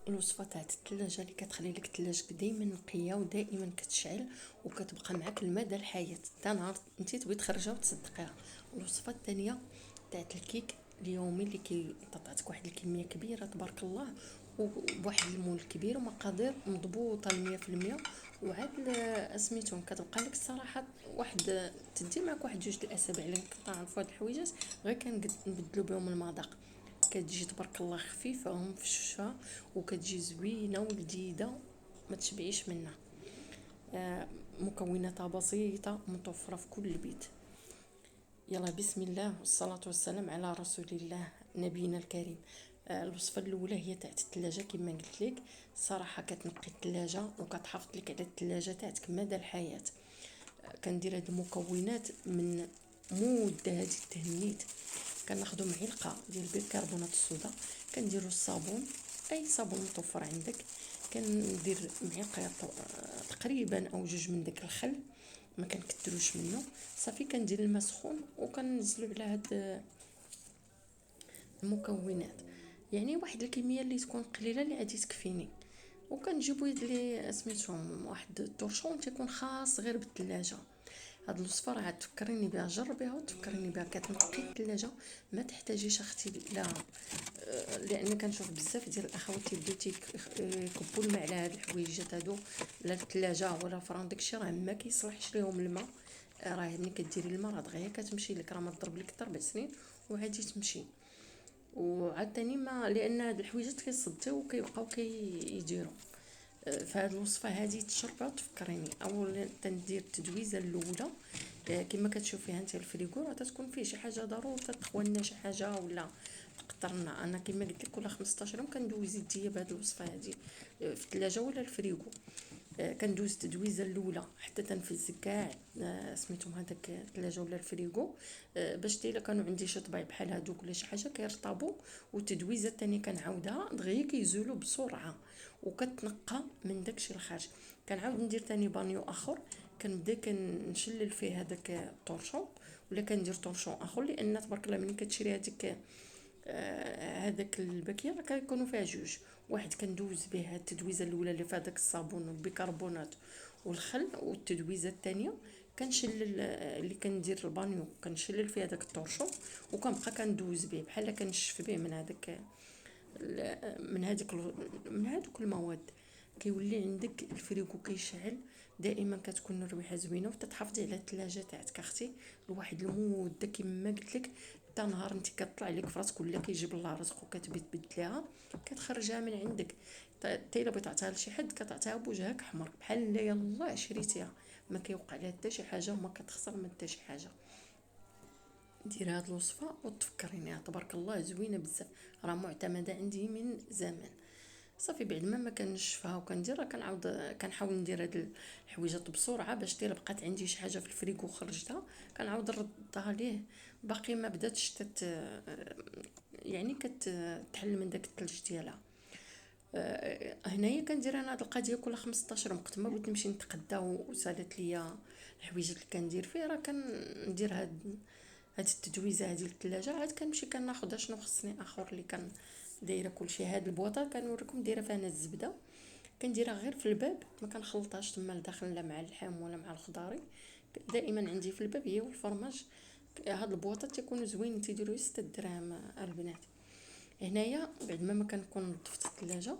الوصفه تاع الثلاجه اللي كتخلي لك ثلاجتك دائما نقيه ودائما كتشعل وكتبقى معك المدى الحياه حتى نهار انت تبغي تخرجها وتصدقيها. الوصفه الثانيه تاع الكيك اليومي اللي تعطيك واحد الكميه كبيره تبارك الله وبواحد المول كبير ومقادير مضبوطه 100%. وعاد سميتهم كتبقى لك الصراحه واحد تدي معك واحد جوج الاسابيع اللي كنعرفوا هاد الحويجات غير كنبدلوا بهم المذاق. كتجي تبارك الله خفيفه ومفشوشه وكتجي زوينه ولذيذه ما تشبعيش منها. مكوناتها بسيطه متوفره في كل بيت. يلا بسم الله والصلاه والسلام على رسول الله نبينا الكريم. الوصفه الاولى هي تاع الثلاجه كما قلت لك. صراحه كتنقي الثلاجه وكتحافظ لك على الثلاجه تاعك مدى الحياه. كندير هاد المكونات من مده هادي تهنيت. كناخذوا معلقه ديال بيكربونات الصودا، كنديروا الصابون اي صابون متوفر عندك، كندير معلقه تقريبا او جوج من داك الخل ما كنكثروش منه. صافي كندير الماء سخون وكنزلوا على هاد المكونات، يعني واحد الكميه اللي تكون قليله اللي غادي تكفيني. وكنجيبوا لي سميتهم واحد الطرشون تيكون خاص غير بالثلاجه. هاد الوصفه راه تفكريني بها، جربيها وتفكريني بها. كتنقي الثلاجه ما تحتاجيش اختي لا لان كنشوف بزاف ديال الاخوات يبداو يكبوا الماء على هاد الحويجات هادو لا الثلاجه ولا فران داكشي راه ما كيصلحش ليهم الماء. راه ملي كديري الماء راه دغيا كتمشي لك، راه ما تضرب لك حتى 4 سنين وعادي تمشي. وعاوتاني ما لان هاد الحويجات كيصديو وكيبقاو كيديروا. فهاد الوصفه هذه تشربها وتفكريني. اولا تندير التدويزه الاولى كما كتشوفيها انت الفريغو راه تكون فيه شي حاجه ضروري تتخوى شي حاجه ولا تقطرنا. انا كما قلت لك كل 15 يوم كندوز يديا بهاد الوصفه هذه في الثلاجه ولا الفريغو. كندوز التدويزه الاولى حتى تنفز كاع سميتهم هذاك الثلاجه ولا الفريغو باش الا كانوا عندي شي طبيب بحال هذوك ولا شي حاجه كيرطبوا. والتدويزه الثانيه كنعاودها دغيا كيزولوا بسرعه وكتنقى من داكشي الخارج. كنعاود ندير ثاني بانيو اخر، كنبدا كنشلل فيه هذاك الطرشون ولا كندير طرشون اخر لان تبارك الله ملي كتشري هذيك هذاك الباكيه راه كيكونوا فيها جوج. واحد كندوز به التدويزه الاولى اللي فيها داك الصابون والبيكربونات والخل، والتدويزه الثانيه كنشلل اللي كندير البانيو كنشلل فيها داك الطرشون وكنبقى كندوز به بحال كنشف به من هذاك من هذيك من هذوك المواد. كيولي عندك الفريغو كيشعل دائما، كتكون الريحه زوينه وتتحافظي على الثلاجه تاعك اختي لواحد المده كما قلت لك حتى نهار انت كطلع لك فراسك ولا كيجيب الله رزق وكتبي تبدليها كتخرجها من عندك. حتى الا بغيت تعطيها لشي حد كتعطيها بوجهك احمر بحال لا يلاه شريتيها، ما كيوقع لها حتى شي حاجه وما كتخسر من حتى شي حاجه. دير هاد الوصفه وتفكريني تبارك الله زوينه بزاف، راه معتمده عندي من زمان. صافي بعد ما كنشفها وكنديرها كنعاود كنحاول ندير هاد الحويجات بسرعه باش الا بقات عندي شي حاجه في الفريكو خرجتها كنعاود نردها ليه باقي ما بداتش يعني كتحل من داك الثلج ديالها. هنايا كندير انا هاد القضيه كل 15 يوم وقت ما بغيت نمشي نتقدا وسالت ليا الحويجات اللي كندير فيه راه كندير هاد التدويزه هادي للثلاجه عاد كنمشي كناخذها شنو خصني اخر اللي كان دايره كلشي. هاد البواطه كنوريكم دايره فيها انا الزبده كنديرها غير في الباب ما كنخلطهاش تما لداخل لا مع اللحم ولا مع الخضاري، دائما عندي في الباب هي والفرماج. هاد البواطه تيكونوا زوينين تيديروا 6 دراهم البنات. هنايا بعد ما كنكون نظفت الثلاجه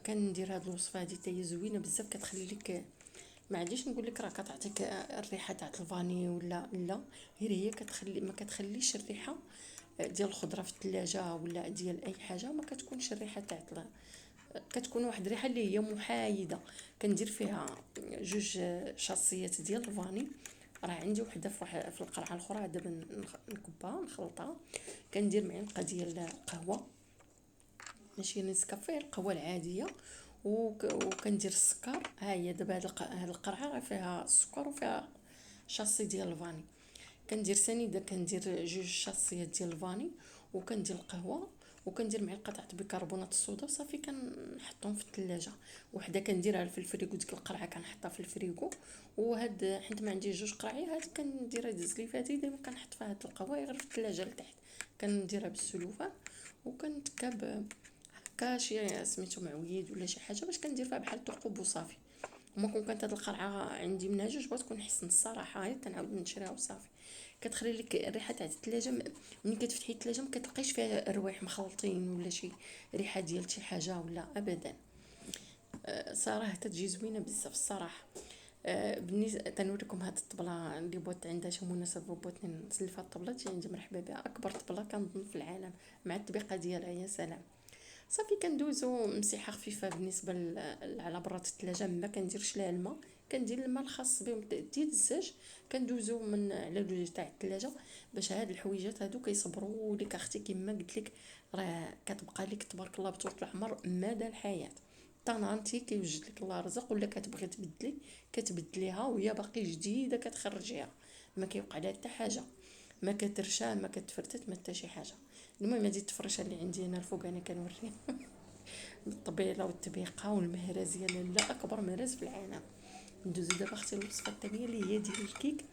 كندير هاد الوصفه هادي حتى هي زوينه بزاف كتخلي لك ما عاديش نقول لك راه كتعطيك الريحه تاع الفاني ولا لا، غير هي كتخلي ما كتخليش الريحه ديال الخضره في الثلاجه ولا ديال اي حاجه ما كتكونش الريحه تاع كتكون واحد الريحه اللي هي محايده. كندير فيها جوج شاصيات ديال الفاني، راه عندي وحده في القرعه الاخرى دابا نكبها نخلطها. كندير معلقه ديال قهوه ماشي نسكافيه القهوه العاديه وكندير السكر. ها هي دابا هاد القرعه راه فيها السكر وفيها شاصي ديال الفاني. كندير سنيده كندير جوج شاصيات ديال الفاني وكندير القهوه وكندير معلقه تاع بيكربونات الصودا صافي كنحطهم في الثلاجه. وحده كنديرها في الفريغو ديك القرعه كنحطها في الفريغو. وهاد حيت ما عندي جوج قراعي هاد كندير هاد الزليفاتي ديما كنحط فيها هاد القهوه غير في الثلاجه لتحت كنديرها بالسلوفان وكنتكب نفكها شي سميتو معويد ولا شي حاجه باش كندير فيها بحال الثقوب وصافي. وما كون كانت هاد القرعه عندي منهجه بغيت تكون حسن الصراحه، غير كنعاود نشريها وصافي. كتخلي لك الريحه تاع الثلاجه ملي كتفتحي الثلاجه ما كتلقايش فيها روايح مخلطين ولا شي ريحه ديال شي حاجه ولا ابدا. صراحه تجي زوينه بزاف الصراحه. بالنسبه تنوريكم هاد الطبله اللي بغيت عندها شي مناسبه بغيت نسلف هاد الطبله تي عندي مرحبا بها، اكبر طبله كنظن في العالم مع الطبيقه ديالها يا سلام. صافي كندوزو مسيحه خفيفه بالنسبه على برات الثلاجه، ما كنديرش لها الماء، كندير الماء الخاص بهم ديال الزاج، كندوزو من على الوجه تاع الثلاجه باش هاد الحويجات هادو كيصبروا لك اختي كما قلت لك. راه كتبقى لك تبارك الله بطول العمر مدى الحياه. تا نهار انتي كيوجد لك الله رزق ولا كتبغي تبدلي كتبدليها وهي باقي جديده كتخرجيها، ما كيوقع لها حتى حاجه، ما كترشا ما كتفرتت ما حتى شي حاجه. المهم هذه التفرشه اللي عندي انا الفوق انا كنوريها بالطبيله والتبيقه والمهرزيه، لا اكبر مهرز في العالم. ندوزو دابا اختي الوصفه الثانيه اللي هي ديال الكيك.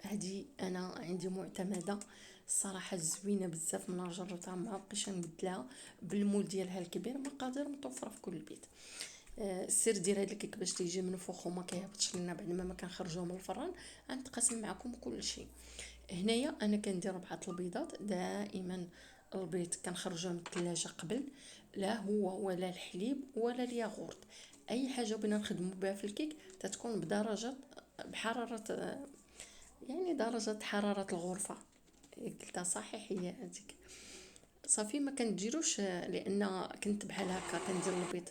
هذه انا عندي معتمده الصراحه زوينه بزاف، من جربتها ما بقيتش نبدلها بالمول ديالها الكبير، مقادير متوفره في كل بيت. السر ديال هاد الكيك باش تيجي منفوخ وما كيهبطش لنا بعد ما كنخرجوه من الفران. غنتقاسم معكم كل شيء. هنايا انا كندير 4 البيضات دائما. البيض كنخرجوه من الثلاجه قبل، لا هو ولا الحليب ولا الياغورت، اي حاجه بغينا نخدموا بها في الكيك تتكون بدرجه بحراره، يعني درجه حراره الغرفه. قلتها صحيح هي هذيك. صافي ما كنديروش لان كنت بحال هكا كندير البيض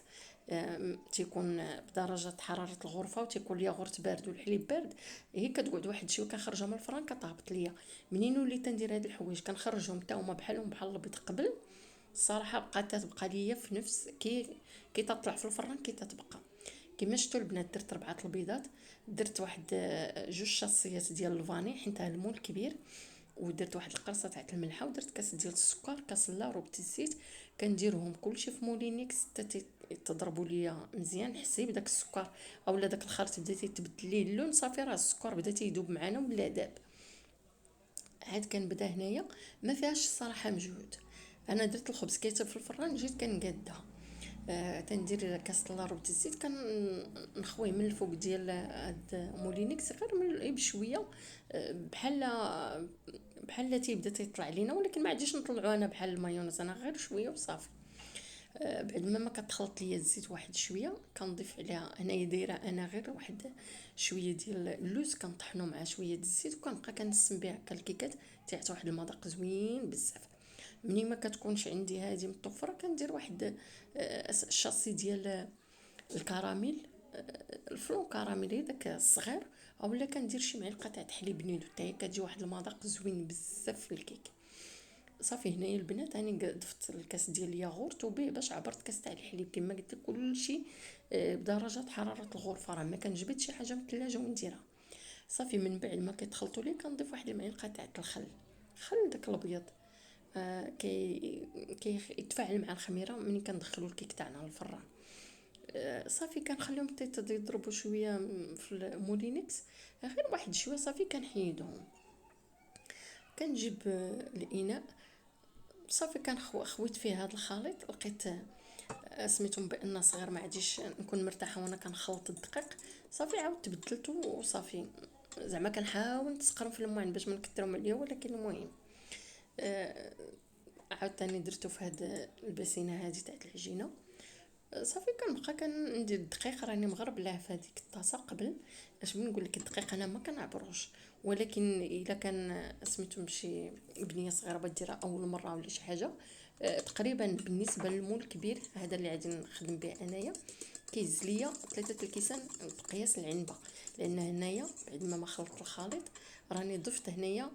تيكون بدرجه حراره الغرفه وتيكون الياغورت بارد والحليب بارد، هي كتقعد واحد شويه كنخرجها من الفران كتهبط ليا. منين وليت ندير هاد الحوايج كنخرجهم حتى هما بحالهم بحال البيض قبل. الصراحه بقات تبقى ليا في نفس كي تطلع في الفران كي تتبقى. كما شفتوا البنات درت 4 البيضات، درت واحد 2 شاصيات ديال الفاني حيتها المول كبير، ودرت واحد القرصه تاع الملحه، ودرت كاس ديال السكر، كاس لا ربط الزيت. كنديرهم كلشي في مولينيكس حتى تضربوا ليا مزيان. حسي بداك السكر اولا داك الخلط بديتي تبدل ليه اللون، صافي راه السكر بدا تيذوب معنا ولا داب. عاد كنبدا هنايا ما فيهاش الصراحه مجهود. انا درت الخبز كيطيب في الفران جيت كنقادها. تندير كاس لا ربط الزيت كنخويه من الفوق ديال هاد مولينيكس غير من بشويه. بحال بحال تيبدا تيطلع لينا، ولكن ما عادش نطلعو انا بحال المايونيز، انا غير شويه وصافي. بعد ما كتخلط ليا الزيت واحد شويه كنضيف عليها هنايا دايره انا غير واحد شويه ديال اللوز كنطحنو مع شويه الزيت وكنبقى كنسم بها هكا الكيكات تاعت واحد المذاق زوين بزاف. مني ما كتكونش عندي هذه متوفره كندير واحد الشاصي ديال الكراميل، الفلون كراميل داك الصغير، اولا كندير شي معلقه تاع حليب نيدو حتى هي كتجي واحد المذاق زوين بزاف في الكيك. صافي هنايا البنات راني ضفت الكاس ديال الياغورت وبيه باش عبرت كاس تاع الحليب كما قلت لك كلشي بدرجه حراره الغرفه، راه ما كنجبد شي حاجه من الثلاجه ونديرها. صافي من بعد ما كيتخلطوا لي كنضيف واحد المعلقه تاع الخل، خل داك الابيض. كي يتفاعل مع الخميره ملي كندخلوا الكيك تاعنا للفران. صافي كنخليهم يضربوا شويه في المولينكس غير واحد شويه، صافي كنحيدهم. كنجيب الاناء، صافي خويت فيه هذا الخليط، لقيت سميتهم بان صغير ما عاديش نكون مرتاحه وانا كنخلط الدقيق. صافي عاودت بدلته وصافي، زعما كنحاول نتسقرم في الماء باش ما نكثرهم عليا، ولكن المهم عاوتاني درتو في هاد البسينه هذه تاع العجينه. صافي كنبقى كندير الدقيق، راني مغربلاه في هذيك الطاسه قبل. اش بغيت نقول لك الدقيق انا ما كنعبروش، ولكن الا كان سميتو شي بنيه صغيره بديرها اول مره ولا شي حاجه. تقريبا بالنسبه للمول الكبير هذا اللي غادي نخدم به انايا كيز ليا 3 الكيسان بقياس العنبه، لان هنايا بعد ما خلطت الخليط راني ضفت هنايا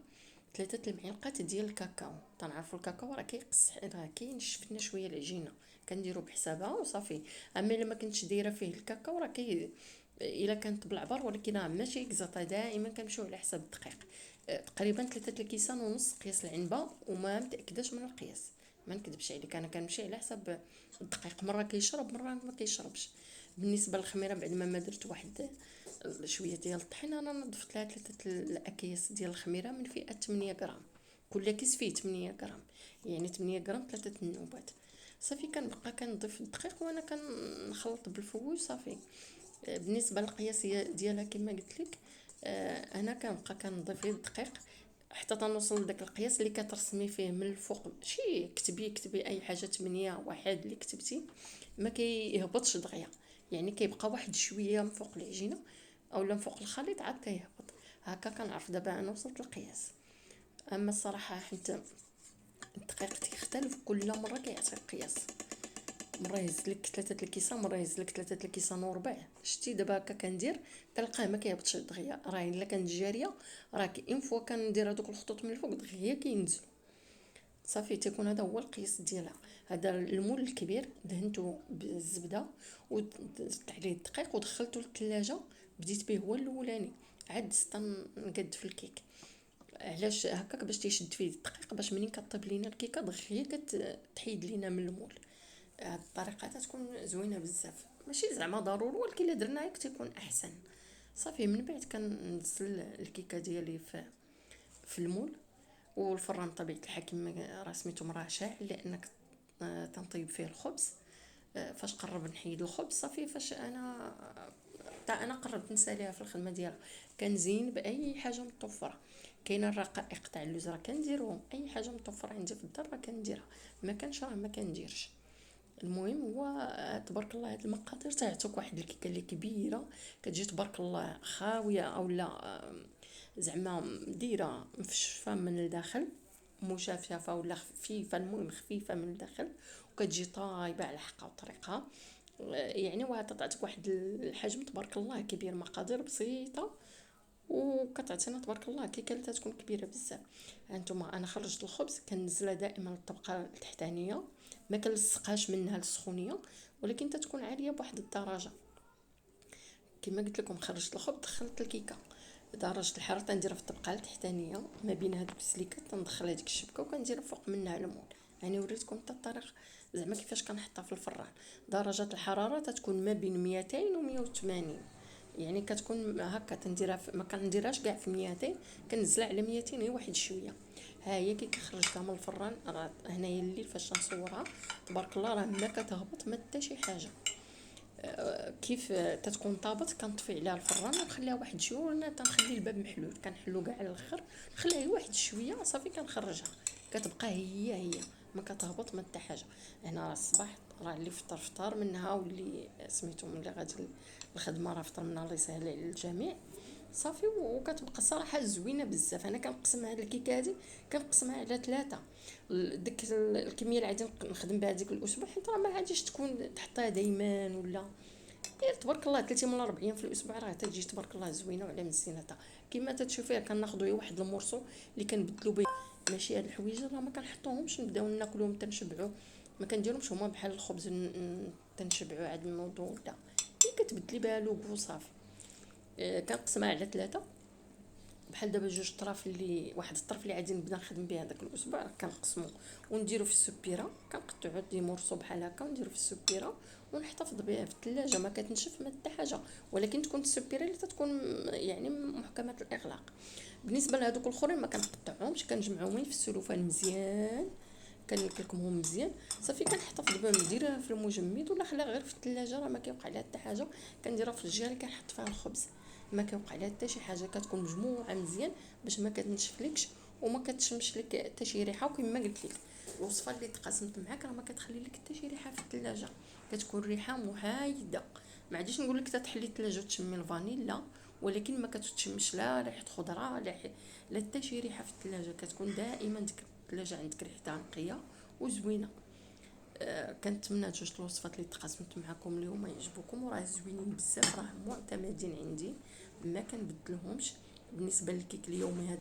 3 المعالق ديال الكاكاو. تنعرفوا الكاكاو راه كيقص، راه كينشف لنا شويه العجينه، كنديروا بحسابها وصافي. اما الا ما كنتش دايره فيه الكاكاو راه الا كانت بالعبر، ولكن راه ماشي كزاطه، دائما كنمشيو على حساب الدقيق. تقريبا 3 الكيسان ونص قياس العنبه، وما متاكداش من القياس، ما نكذبش عليك انا كنمشي على حساب الدقيق، مره كيشرب مره ما كيشربش. بالنسبه للخميره بعد ما درت واحد شويه ديال الطحين، انا نضفت لها 3 الاكياس ديال الخميره من فئه 8 غرام، كل كيس فيه 8 غرام، يعني 8 غرام 3 النوبات. صافي كنبقى كنضيف الدقيق وانا كنخلط بالفوي صافي. بالنسبه للقياس ديالها كما قلت لك، انا كنبقى كنضيف غير الدقيق حتى تنوصل لذاك القياس اللي كترسمي فيه من الفوق. شي كتبي اي حاجه 8 واحد اللي كتبتي، ما كيهبطش دغيا، يعني كيبقى واحد شويه من فوق العجينه اولا من فوق الخليط عاد كيهبط. هكا كنعرف دابا انا وصلت للقياس. اما الصراحه حيت الدقيق تيختلف كل مره كيعطي القياس، مره يهز لك 3 الكيسه، مره يهز لك 3 الكيسه وربع. شتي دابا هكا كندير كنلقاه ما كيهبطش دغيا، راه الا كانت جاريه راه اون فوا كندير هذوك الخطوط من الفوق دغيا كينزلوا صافي. تيكون هذا هو القياس ديالها. هذا المول الكبير دهنته بالزبده وزدت عليه الدقيق ودخلته للثلاجه، بديت به هو الاولاني، عاد دزت نقد في الكيك. علاش هكاك؟ باش تيشد فيه الدقيق، باش منين كطيب لينا الكيكه دغيا كتحيد لينا من المول. هاد الطريقه تكون زوينه بزاف، ماشي زعما ضروري ولكن الا درنا هيك تيكون احسن. صافي من بعد كنزل الكيكه ديالي في المول، والفران طبيعه الحال كما راه سميتو مراه شاعل لانك تنطيب فيه الخبز. فاش قرب نحيد الخبز صافي، فاش انا قربت نساليها في الخدمه ديالها كنزين باي حاجه مطفره. كاينه الرقائق تاع اللوز راه كنديرهم، اي حاجه مطفره عندي في الدار راه كنديرها، ما كانش راه ما كنديرش. المهم هو تبارك الله هاد المقادير تعطوك واحد الكيكه اللي كبيره، كتجي تبارك الله خاويه اولا زعما دايره مفشفه من الداخل، مشاففه ولا خفيفه، المهم خفيفه من الداخل، وكتجي طايبه على حقها وطريقها. يعني تعطيك واحد الحجم تبارك الله كبير، مقادير بسيطه وكتعطينا تبارك الله كيكه اللي تكون كبيره بزاف. هانتوما انا خرجت الخبز كنزلها دائما الطبقه التحتانيه، ما كنلصقهاش منها للسخونيه، ولكن تتكون عاليه بواحد الدرجه. كما قلت لكم خرجت الخبز دخلت الكيكه، درجه الحراره تنديرها في الطبقه التحتانيه ما بين هذوك السليكات، تندخل هذيك الشبكه وكندير فوق منها المول. يعني وريتكم حتى الطريقه زعما كيفاش كنحطها في الفران. درجه الحراره تتكون ما بين 200 و 180، يعني كتكون هكا تنديرها ما كنديرهاش كاع في 200، كنزلها على 200 غير واحد شويه. ها هي كي خرجتها من الفران، راه هنايا الليل فاش نصورها تبارك الله راه ما كتهبط ما حتى شي حاجه. كيف تتكون طابت كنطفي عليها الفران ونخليها واحد شويه، وانا تنخلي الباب محلول كنحلو كاع على الاخر، نخليها واحد شويه صافي كنخرجها، كتبقى هي ما كتهبط ما حتى حاجه. هنا راه الصباح راه اللي فطر منها، واللي سميتو اللي غادي الخدمه راه فطر منها، الله يسهل على الجميع صافي. وكتبقى صراحه زوينه بزاف. انا كنقسم هاد الكيكه هادي كنقسمها على 3، ديك الكميه اللي غادي نخدم بها ديك الاسبوع، حيت راه ما غاديش تكون تحطها دائما ولا غير تبارك الله 30 ولا 40 في الاسبوع، راه تجي تبارك الله زوينه وعلى مزينتها. كما تتشوفيها كناخذوا واحد المورسو اللي كنبدلوا به، ماشي هاد الحوايج راه ما كنحطوهمش نبداو ناكلوهم تنشبعوا، ما كنديرهمش هما بحال الخبز تنشبعوا عاد نوضوا لا، هي كتبدلي بها لوغو صافي. كنقسمها على 3، بحال دابا 2 طراف اللي واحد الطرف اللي غادي نبدا نخدم به هذاك الاسبوع كنقسمو ونديرو في السبيره، كنقطعو دي مورسو بحال هكا ونديرو في السبيره ونحتفظ بها في الثلاجه، ما كتنشف ما حتى حاجه، ولكن تكون السبيره اللي تكون يعني محكمه الاغلاق. بالنسبه لهذوك الاخرين ما كنقطعهمش، كنجمعهم في السلوفان مزيان، كنكلكمهم مزيان صافي، كنحتفظ بهم نديرها في المجمد ولا خليها غير في الثلاجه، راه ما كيوقع لها حتى حاجه. كنديرها في الجهه اللي كنحط فيها الخبز، ما كيوقع لها حتى شي حاجه، كتكون مجموعه مزيان باش ما كتنشفلكش وما كتشمش لك حتى شي ريحه. وكما قلت لك الوصفه اللي تقاسمت معاك راه ما كتخلي لك حتى شي ريحه في الثلاجه، كتكون ريحه محايده. ما عادش نقول لك تحلي الثلاجه وتشمي الفانيلا، ولكن ما كتشمش لا ريحه خضره لا حتى شي ريحه في الثلاجه، كتكون دائما ديك الثلاجه عندك ريحتها نقيه وزوينه. كنتمنى جوج الوصفات اللي تقاسمت معكم اليوم يعجبوكم، وراه زوينين بزاف، راه معتمدين عندي ما كنبدلهمش. بالنسبه للكيك اليومي هذا